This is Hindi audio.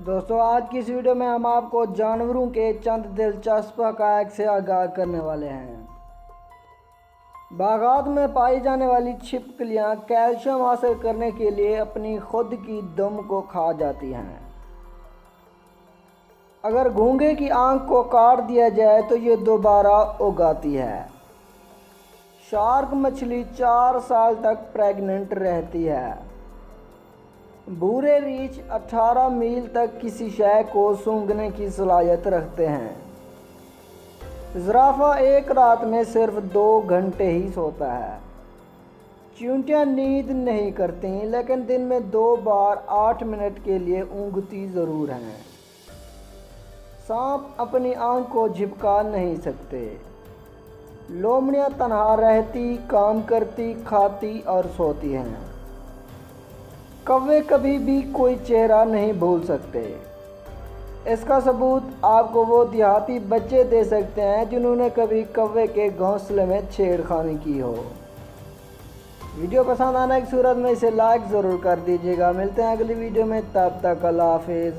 दोस्तों, आज की इस वीडियो में हम आपको जानवरों के चंद दिलचस्प हक़ाइक़ से आगाह करने वाले हैं। बागात में पाई जाने वाली छिपकलियाँ कैल्शियम हासिल करने के लिए अपनी खुद की दुम को खा जाती हैं। अगर घोंघे की आंख को काट दिया जाए तो ये दोबारा उगाती है। शार्क मछली 4 साल तक प्रेग्नेंट रहती है। भूरे रीछ 18 मील तक किसी शय को सूंघने की सलाहियत रखते हैं। ज़राफ़ा एक रात में सिर्फ 2 घंटे ही सोता है। चींटियां नींद नहीं करती, लेकिन दिन में 2 बार 8 मिनट के लिए ऊँघती ज़रूर हैं। सांप अपनी आंख को झिपका नहीं सकते। लोमड़ियाँ तन्हा रहती, काम करती, खाती और सोती हैं। कौवे कभी भी कोई चेहरा नहीं भूल सकते। इसका सबूत आपको वो देहाती बच्चे दे सकते हैं जिन्होंने कभी कौवे के घोंसले में छेड़खानी की हो। वीडियो पसंद आने की सूरत में इसे लाइक ज़रूर कर दीजिएगा। मिलते हैं अगली वीडियो में, तब तक अल्लाह हाफिज़।